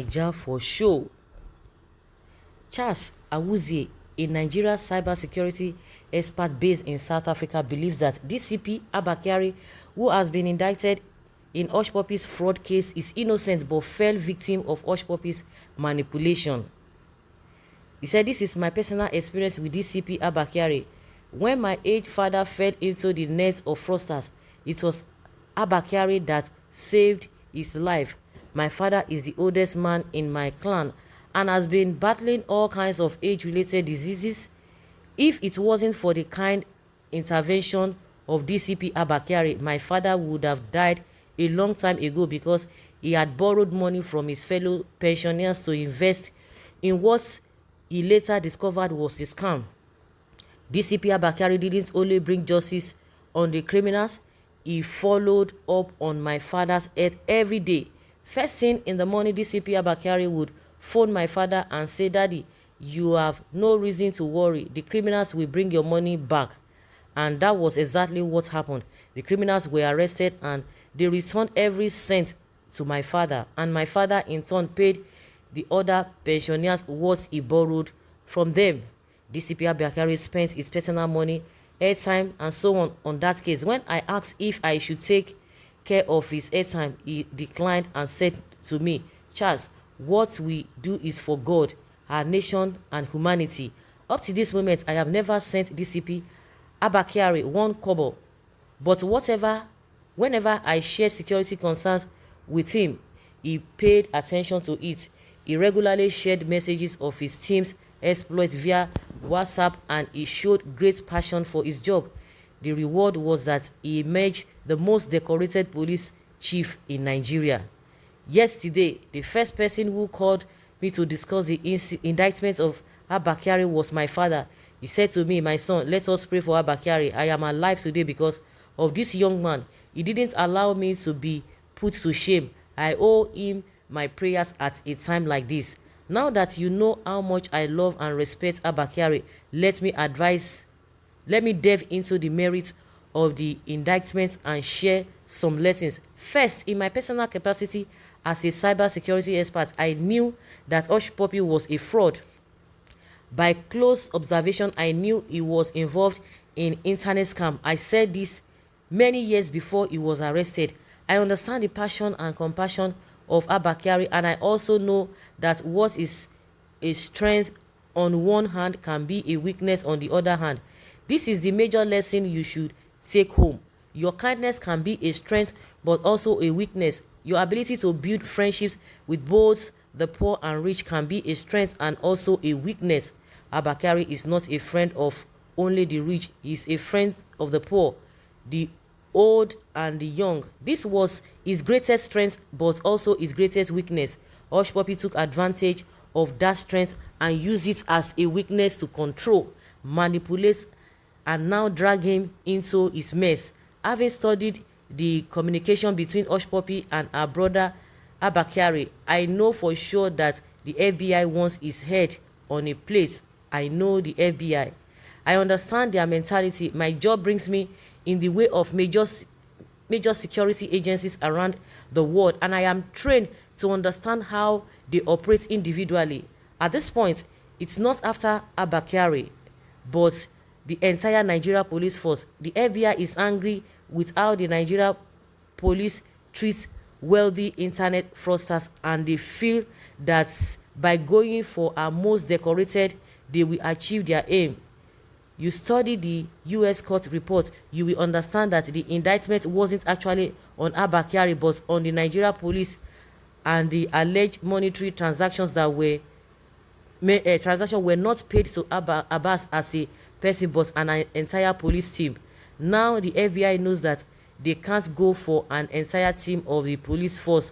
Naija for show. Charles Awuzie, a Nigerian cybersecurity expert based in South Africa, believes that DCP Abba Kyari, who has been indicted in Hushpuppi's fraud case, is innocent but fell victim of Hushpuppi's manipulation. He said, "This is my personal experience with DCP Abba Kyari. When my aged father fell into the net of fraudsters, it was Abba Kyari that saved his life. My father is the oldest man in my clan and has been battling all kinds of age-related diseases. If it wasn't for the kind intervention of DCP Abba Kyari, my father would have died a long time ago because he had borrowed money from his fellow pensioners to invest in what he later discovered was a scam. DCP Abba Kyari didn't only bring justice on the criminals, he followed up on my father's head every day. First thing in the morning, DCP Abba Kyari would phone my father and say, 'Daddy, you have no reason to worry. The criminals will bring your money back.' And that was exactly what happened. The criminals were arrested and they returned every cent to my father. And my father in turn paid the other pensioners what he borrowed from them. DCP Abba Kyari spent his personal money, airtime, and so on that case. When I asked if I should take care of his airtime, he declined and said to me, 'Charles, what we do is for God, our nation, and humanity.' Up to this moment, I have never sent DCP Abba Kyari one kobo. But whenever I shared security concerns with him, he paid attention to it. He regularly shared messages of his team's exploits via WhatsApp and he showed great passion for his job. The reward was that he emerged the most decorated police chief in Nigeria. Yesterday, the first person who called me to discuss the indictment of Abba Kyari was my father. He said to me, 'My son, let us pray for Abba Kyari. I am alive today because of this young man. He didn't allow me to be put to shame. I owe him my prayers at a time like this.' Now that you know how much I love and respect Abba Kyari, let me delve into the merits of the indictment and share some lessons. First, in my personal capacity as a cybersecurity expert, I knew that Hushpuppi was a fraud. By close observation, I knew he was involved in internet scam. I said this many years before he was arrested. I understand the passion and compassion of Abba Kyari, and I also know that what is a strength on one hand can be a weakness on the other hand. This is the major lesson you should take home. Your kindness can be a strength but also a weakness. Your ability to build friendships with both the poor and rich can be a strength and also a weakness. Abba Kyari is not a friend of only the rich. He is a friend of the poor, the old and the young. This was his greatest strength but also his greatest weakness. Hushpuppi took advantage of that strength and used it as a weakness to control, manipulate, and now drag him into his mess. Having studied the communication between Hushpuppi and our brother Abba Kyari, I know for sure that the FBI wants his head on a plate. I know the FBI. I understand their mentality. My job brings me in the way of major security agencies around the world, and I am trained to understand how they operate individually. At this point, it's not after Abba Kyari, but the entire Nigeria police force. The FBI is angry with how the Nigeria police treat wealthy internet fraudsters, and they feel that by going for our most decorated, they will achieve their aim. You study the US court report, you will understand that the indictment wasn't actually on Abba Kyari but on the Nigeria police and the alleged monetary transactions that were not paid to Abbas as a person but an entire police team. Now the FBI knows that they can't go for an entire team of the police force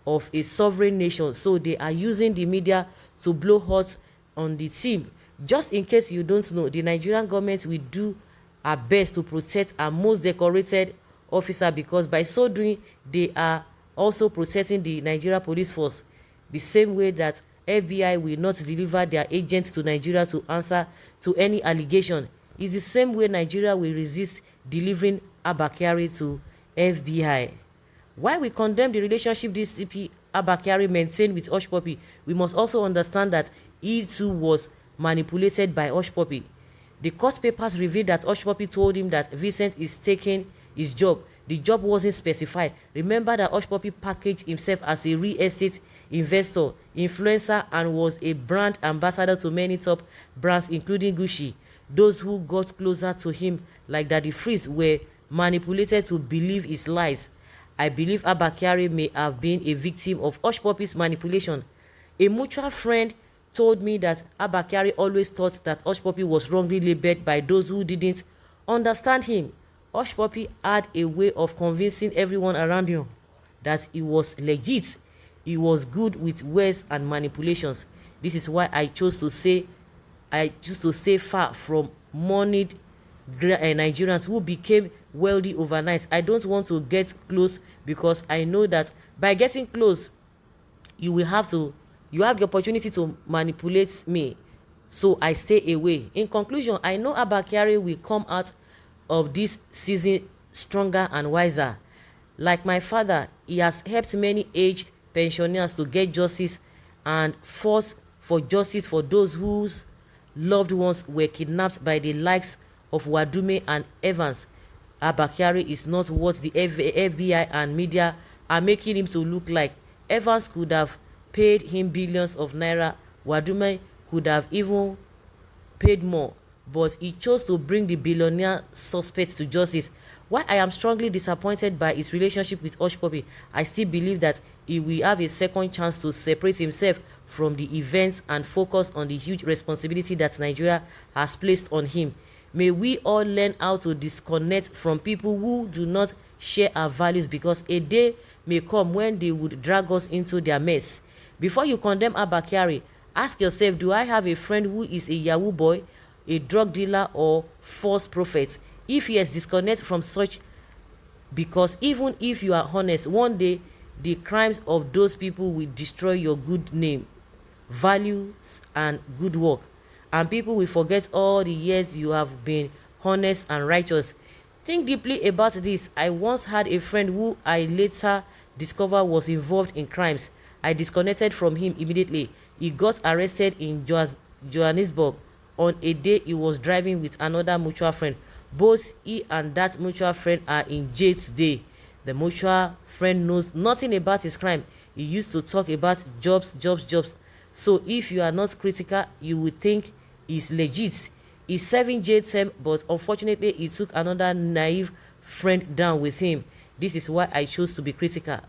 of a sovereign nation, so they are using the media to blow hot on the team. Just in case you don't know, the Nigerian government will do our best to protect our most decorated officer, because by so doing, they are also protecting the Nigeria police force. The same way that FBI will not deliver their agents to Nigeria to answer to any allegation, is the same way Nigeria will resist delivering Abba Kyari to FBI. While we condemn the relationship DCP Abba Kyari maintained with Hushpuppi, we must also understand that he too was manipulated by Hushpuppi. The court papers revealed that Hushpuppi told him that Vincent is taking his job. The job wasn't specified. Remember that Hushpuppi packaged himself as a real estate investor, influencer, and was a brand ambassador to many top brands, including Gucci. Those who got closer to him, like Daddy Freeze, were manipulated to believe his lies. I believe Abba Kyari may have been a victim of Hushpuppi's manipulation. A mutual friend told me that Abba Kyari always thought that Hushpuppi was wrongly labeled by those who didn't understand him. Hushpuppi had a way of convincing everyone around him that he was legit. He was good with words and manipulations. This is why I chose to stay far from moneyed Nigerians who became wealthy overnight. I don't want to get close because I know that by getting close, you have the opportunity to manipulate me. So I stay away. In conclusion, I know Abba Kyari will come out of this season stronger and wiser. Like my father, he has helped many aged pensioners to get justice and fought for justice for those whose loved ones were kidnapped by the likes of Wadume and Evans. Abba Kyari is not what the FBI and media are making him to look like. Evans could have paid him billions of naira. Wadume could have even paid more, but he chose to bring the billionaire suspect to justice. While I am strongly disappointed by his relationship with Hushpuppi, I still believe that he will have a second chance to separate himself from the events and focus on the huge responsibility that Nigeria has placed on him. May we all learn how to disconnect from people who do not share our values, because a day may come when they would drag us into their mess. Before you condemn Abba Kyari, ask yourself, do I have a friend who is a Yahoo boy, a drug dealer, or false prophet? If yes, disconnect from such, because even if you are honest, one day the crimes of those people will destroy your good name, values, and good work, and people will forget all the years you have been honest and righteous. Think deeply about this. I once had a friend who I later discovered was involved in crimes. I disconnected from him immediately. He got arrested in Johannesburg on a day he was driving with another mutual friend. Both he and that mutual friend are in jail today. The mutual friend knows nothing about his crime. He used to talk about jobs. So if you are not critical, you would think he's legit. He's serving jail term, but unfortunately he took another naive friend down with him. This is why I chose to be critical.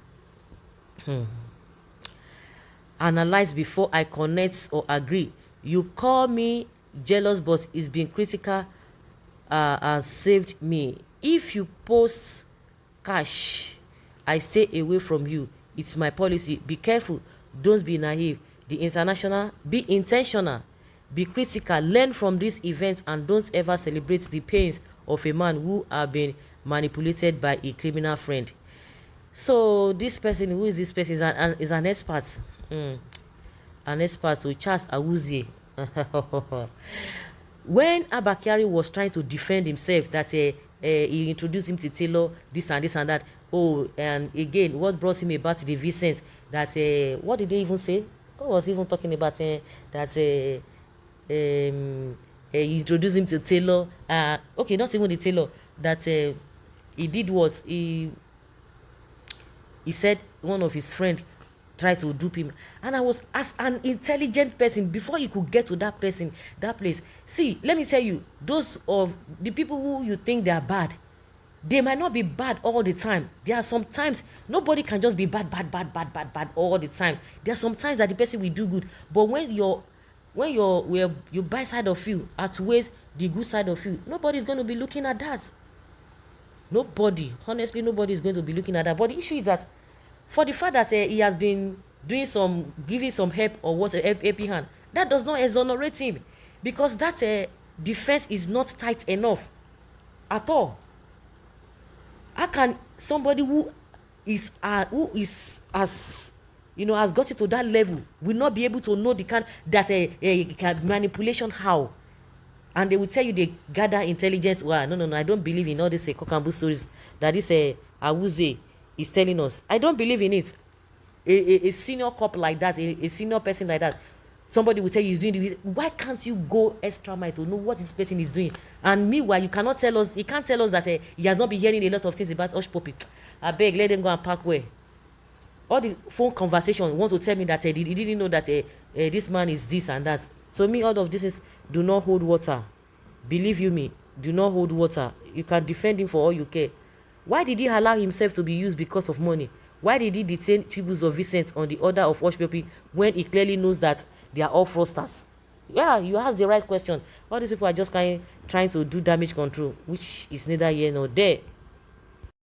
Analyze before I connect or agree. You call me jealous, but it's been critical has saved me. If you post cash, I stay away from you. It's my policy. Be careful. Don't be naive. Be intentional. Be critical. Learn from these events and don't ever celebrate the pains of a man who have been manipulated by a criminal friend. So this person, who is this person, is an expert. An expert, so Charles Awuzie. When Abba Kyari was trying to defend himself, that he introduced him to Taylor, this and that. Oh, and again, what brought him about the Vincent? That what did they even say? What was he even talking about? That he introduced him to Taylor. Okay, not even the Taylor. That he did what he said one of his friends tried to dupe him, and I was, as an intelligent person, before you could get to that person, that place. See, let me tell you, those of the people who you think they are bad, they might not be bad all the time. There are sometimes nobody can just be bad all the time. There are sometimes that the person will do good, but when your bad side of you outweighs the good side of you, nobody is going to be looking at that. Honestly, nobody is going to be looking at that. But the issue is that for the fact that he has been giving some help or what, a helping hand, that does not exonerate him, because that defense is not tight enough at all. How can somebody who is as has gotten to that level will not be able to know the kind that manipulation how? And they will tell you they gather intelligence. Well, no, I don't believe in all these cock and bull stories that this Awuzie is telling us. I don't believe in it. a senior cop like that, a senior person like that, somebody will tell you he's doing this. Why can't you go extra mile to know what this person is doing? And meanwhile, you cannot tell us, he can't tell us that he has not been hearing a lot of things about Hushpuppi. I beg, let them go and park where. All the phone conversation want to tell me that he didn't know that this man is this and that. So me, all of this is do not hold water. Believe you me, do not hold water. You can defend him for all you care. Why did he allow himself to be used because of money? Why did he detain tributes of Vincent on the order of Hushpuppi when he clearly knows that they are all fraudsters? Yeah, you asked the right question. All these people are just trying to do damage control, which is neither here nor there.